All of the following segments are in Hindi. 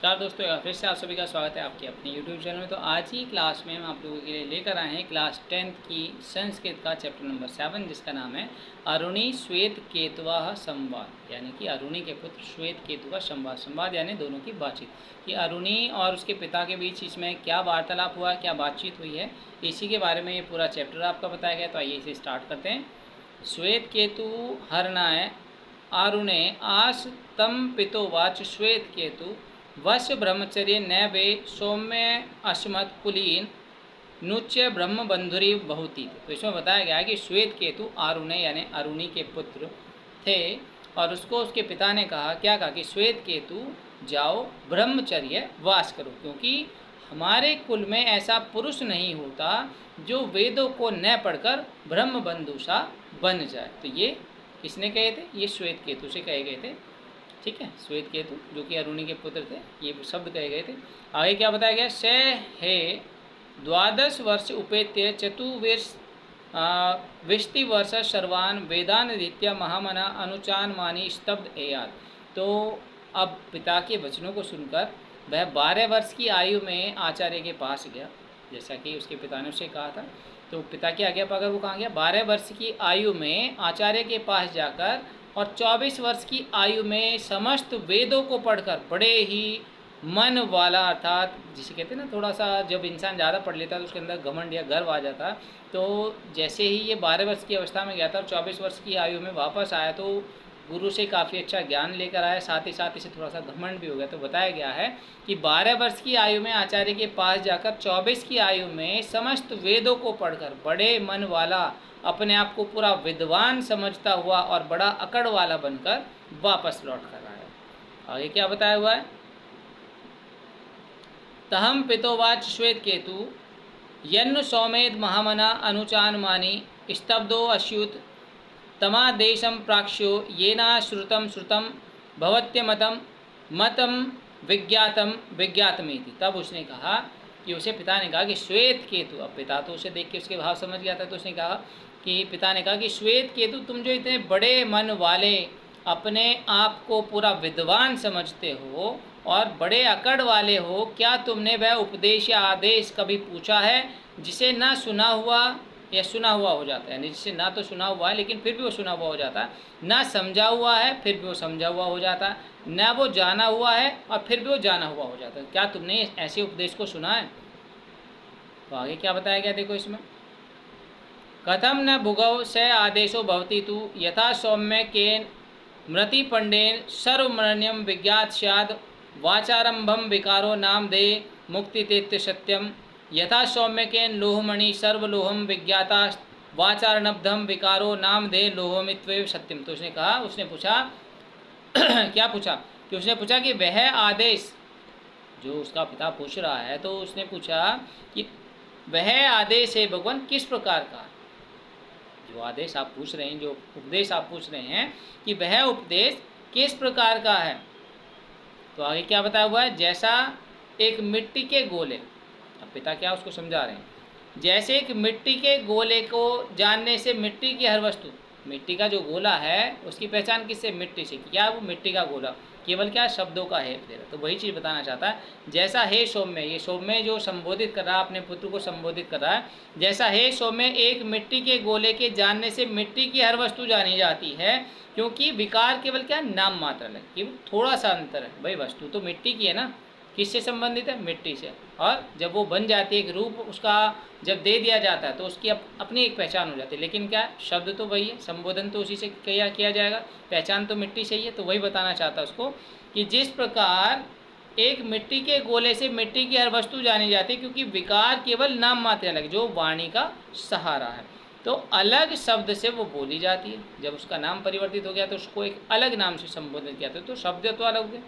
नमस्कार दोस्तों, फिर से आप सभी का स्वागत है आपके अपने YouTube चैनल में। तो आज ही क्लास में हम आप लोगों के लिए लेकर आए हैं क्लास 10th की संस्कृत का चैप्टर नंबर 7, जिसका नाम है अरुणी श्वेत केतुवाः संवाद, यानी कि अरुणी के पुत्र श्वेत केतु का संवाद। संवाद यानी दोनों की बातचीत, कि अरुणी और उसके पिता के बीच इसमें क्या वार्तालाप हुआ, क्या बातचीत हुई है, इसी के बारे में ये पूरा चैप्टर आपका बताया गया। तो आइए इसे स्टार्ट करते हैं। श्वेत केतु हरणाय आरुणे आस तम पितोवाच श्वेत केतु वश ब्रह्मचर्य न वे सौम्य अस्मत् कुलीन नुच्य ब्रह्म बंधुरी बहुती। तो इसमें बताया गया है कि श्वेत केतु आरुणे यानी अरुणी के पुत्र थे, और उसको उसके पिता ने कहा, क्या कहा कि श्वेत केतु जाओ ब्रह्मचर्य वास करो, क्योंकि हमारे कुल में ऐसा पुरुष नहीं होता जो वेदों को न पढ़कर ब्रह्म बंधु सा बन जाए। तो ये किसने कहे थे? ये श्वेत केतु से कहे गए थे। ठीक है, श्वेत केतु जो कि अरुणी के पुत्र थे, ये शब्द कहे गए थे। आगे क्या बताया गया? स हे 12 वर्ष उपेत्य चतुर्वेश विष्टि वर्ष सर्वान वेदान रीत्या महामना अनुचान मानी स्तब्ध एयात। तो अब पिता के वचनों को सुनकर वह 12 वर्ष की आयु में आचार्य के पास गया, जैसा कि उसके पिता ने उसे कहा था। तो पिता की आज्ञा पाकर वो कहाँ गया? 12 वर्ष की आयु में आचार्य के पास जाकर और 24 वर्ष की आयु में समस्त वेदों को पढ़कर बड़े ही मन वाला, अर्थात जिसे कहते हैं ना, थोड़ा सा जब इंसान ज़्यादा पढ़ लेता है तो उसके अंदर घमंड या गर्व आ जाता। तो जैसे ही ये 12 वर्ष की अवस्था में गया था और 24 वर्ष की आयु में वापस आया, तो गुरु से काफ़ी अच्छा ज्ञान लेकर आया, साथ ही साथ इसे थोड़ा सा घमंड भी हो गया। तो बताया गया है कि 12 वर्ष की आयु में आचार्य के पास जाकर 24 की आयु में समस्त वेदों को पढ़कर बड़े मन वाला, अपने आप को पूरा विद्वान समझता हुआ और बड़ा अकड़ वाला बनकर वापस लौट कर आया। आगे क्या बताया हुआ है? तहम पितोवाच श्वेत केतु यन्न सौमेद महामना अनुचान मानी स्तब्धो अश्युत तमादेशम प्राक्ष्यो येना श्रुतम श्रुतम भवत्यमतम मतम विज्ञातम विज्ञातमेति। तब उसने कहा कि उसे पिता ने कहा कि श्वेत केतु, अब पिता तो उसे देख के उसके भाव समझ गया था, तो उसने कहा कि पिता ने कहा कि श्वेत केतु, तुम जो इतने बड़े मन वाले, अपने आप को पूरा विद्वान समझते हो और बड़े अकड़ वाले हो, क्या तुमने वह उपदेश या आदेश कभी पूछा है जिसे ना सुना हुआ या सुना हुआ हो जाता है? जिससे ना तो सुना हुआ है लेकिन फिर भी वो सुना हुआ हो जाता है, ना समझा हुआ है फिर भी वो समझा हुआ हो जाता है, ना वो जाना हुआ है और फिर भी वो जाना हुआ हो जाता है। क्या तुमने ऐसे उपदेश को सुना है? तो आगे क्या बताया गया देखो इसमें। कथम न भुगव स आदेशो भवति तु यथा सौम्य केन मृति पंडेन सर्वमरण्यम विज्ञात स्याद वाचारंभम विकारो नाम दे मुक्ति तेत्य सत्यम यथा सौम्य केन लोहमणि सर्वलोहम विज्ञाता वाचारणब्धम विकारो नाम दे लोहमित्व सत्यम। तो उसने कहा, उसने पूछा क्या पूछा कि उसने पूछा कि वह आदेश जो उसका पिता पूछ रहा है, तो उसने पूछा कि वह आदेश है भगवान किस प्रकार का? जो आदेश आप पूछ रहे हैं, जो उपदेश आप पूछ रहे हैं, कि वह उपदेश किस प्रकार का है? तो आगे क्या बताया हुआ है? जैसा एक मिट्टी के गोले, अब पिता क्या उसको समझा रहे हैं, जैसे एक मिट्टी के गोले को जानने से मिट्टी की हर वस्तु, मिट्टी का जो गोला है उसकी पहचान किससे? मिट्टी से। क्या वो मिट्टी का गोला केवल क्या शब्दों का है? तो वही चीज़ बताना चाहता है। जैसा हे सौम्य, ये सौम्य जो संबोधित कर रहा है, अपने पुत्र को संबोधित कर रहा है, जैसा हे सौम्य एक मिट्टी के गोले के जानने से मिट्टी की हर वस्तु जानी जाती है, क्योंकि विकार केवल क्या? नाम मात्र है, केवल थोड़ा सा अंतर है। भाई वस्तु तो मिट्टी की है ना, किससे संबंधित है? मिट्टी से। और जब वो बन जाती है, एक रूप उसका जब दे दिया जाता है, तो उसकी अपनी एक पहचान हो जाती है। लेकिन क्या, शब्द तो वही है, संबोधन तो उसी से किया जाएगा, पहचान तो मिट्टी से ही है। तो वही बताना चाहता है उसको कि जिस प्रकार एक मिट्टी के गोले से मिट्टी की हर वस्तु जानी जाती है, क्योंकि विकार केवल नाम मात्र अलग, जो वाणी का सहारा है, तो अलग शब्द से वो बोली जाती है। जब उसका नाम परिवर्तित हो गया तो उसको एक अलग नाम से संबोधित किया, तो शब्द तो अलग हो गया।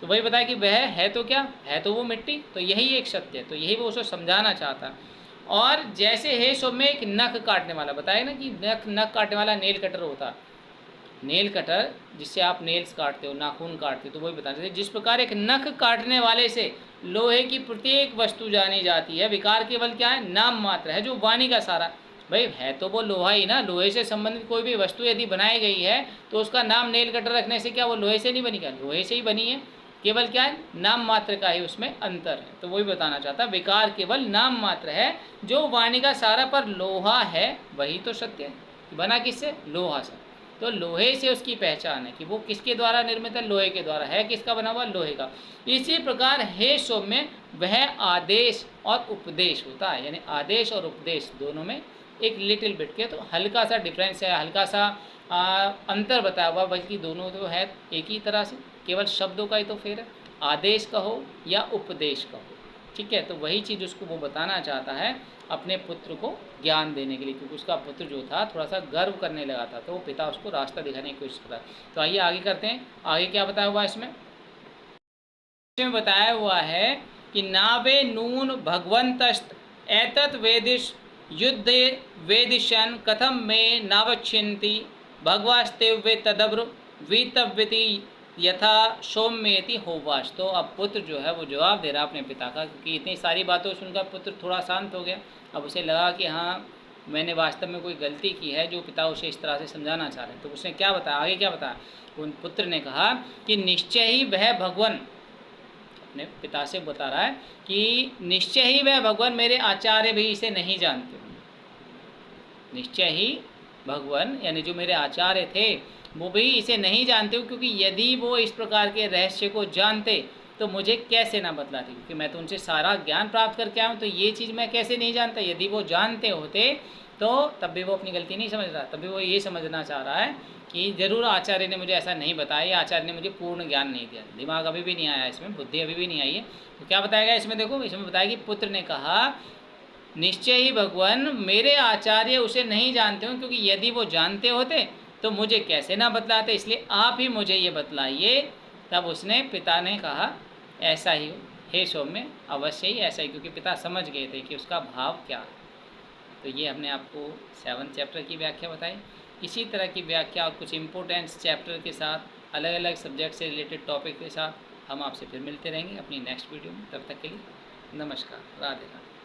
तो वही बताया कि वह है तो क्या है? तो वो मिट्टी, तो यही एक सत्य है। तो यही वो उसको समझाना चाहता। और जैसे है सो में एक नख काटने वाला, बताया ना कि नख काटने वाला नेल कटर होता, नेल कटर जिससे आप नेल्स काटते हो, नाखून काटते हो, तो वही बताना चाहिए। जिस प्रकार एक नख काटने वाले से लोहे की प्रत्येक वस्तु जानी जाती है, विकार केवल क्या है? नाम मात्र है, जो वाणी का सारा। भाई है तो वो लोहा ही ना, लोहे से संबंधित कोई भी वस्तु यदि बनाई गई है तो उसका नाम नेल कटर रखने से क्या वो लोहे से नहीं बनी? क्या लोहे से ही बनी है। केवल क्या है, नाम मात्र का ही उसमें अंतर है। तो वही बताना चाहता, विकार केवल नाम मात्र है, जो वाणी का सारा पर लोहा है वही तो सत्य है। बना किससे? लोहा से। तो लोहे से उसकी पहचान है कि वो किसके द्वारा निर्मित है, लोहे के द्वारा। है किसका बना हुआ? लोहे का। इसी प्रकार हे सौम्य वह आदेश और उपदेश होता है, यानी आदेश और उपदेश दोनों में एक लिटिल बिट के तो हल्का सा डिफरेंस है, हल्का सा अंतर बताया हुआ, बल्कि दोनों तो है एक ही तरह से, केवल शब्दों का ही तो फेर है, आदेश कहो या उपदेश कहो। ठीक है, तो वही चीज़ उसको वो बताना चाहता है अपने पुत्र को ज्ञान देने के लिए, क्योंकि उसका पुत्र जो था थोड़ा सा गर्व करने लगा था, तो वो पिता उसको रास्ता दिखाने की कोशिश करा। तो आइए आगे करते हैं, आगे क्या बताया हुआ है इसमें बताया हुआ है कि नावे नून भगवंतस्त एतत् वेदिश युद्धे वेदिशन कथम में नावच्छिन्ति भगवास्तेव्य तदब्र वीतव्यति यथा सौम्येति होवाच। तो अब पुत्र जो है वो जवाब दे रहा अपने पिता का, क्योंकि इतनी सारी बातों सुनकर पुत्र थोड़ा शांत हो गया। अब उसे लगा कि हाँ मैंने वास्तव में कोई गलती की है जो पिता उसे इस तरह से समझाना चाह रहे हैं। तो उसने क्या बताया, आगे क्या बताया, उन पुत्र ने कहा कि निश्चय ही वह भगवान, अपने पिता से बता रहा है कि निश्चय ही वह भगवान मेरे आचार्य भी इसे नहीं जानते। निश्चय ही भगवान यानी जो मेरे आचार्य थे वो भी इसे नहीं जानते हो, क्योंकि यदि वो इस प्रकार के रहस्य को जानते तो मुझे कैसे ना बतलाते, क्योंकि मैं तो उनसे सारा ज्ञान प्राप्त करके आया हूँ, तो ये चीज़ मैं कैसे नहीं जानता। यदि वो जानते होते तो तब भी वो अपनी गलती नहीं समझ रहा, तब भी वो ये समझना चाह रहा है कि ज़रूर आचार्य ने मुझे ऐसा नहीं बताया, आचार्य ने मुझे पूर्ण ज्ञान नहीं दिया, दिमाग अभी भी नहीं आया इसमें, बुद्धि अभी भी नहीं आई है। तो क्या बताएगा इसमें, देखो इसमें बताया कि पुत्र ने कहा निश्चय ही भगवान मेरे आचार्य उसे नहीं जानते हो, क्योंकि यदि वो जानते होते तो मुझे कैसे ना बतलाते, इसलिए आप ही मुझे ये बतलाइए। तब उसने पिता ने कहा ऐसा ही हो हे सौम्य, अवश्य ही ऐसा ही, क्योंकि पिता समझ गए थे कि उसका भाव क्या है। तो ये हमने आपको 7 चैप्टर की व्याख्या बताई। इसी तरह की व्याख्या और कुछ इम्पोर्टेंट चैप्टर के साथ अलग अलग सब्जेक्ट से रिलेटेड टॉपिक के साथ हम आपसे फिर मिलते रहेंगे अपनी नेक्स्ट वीडियो में। तब तक के लिए नमस्कार, राधे राधे।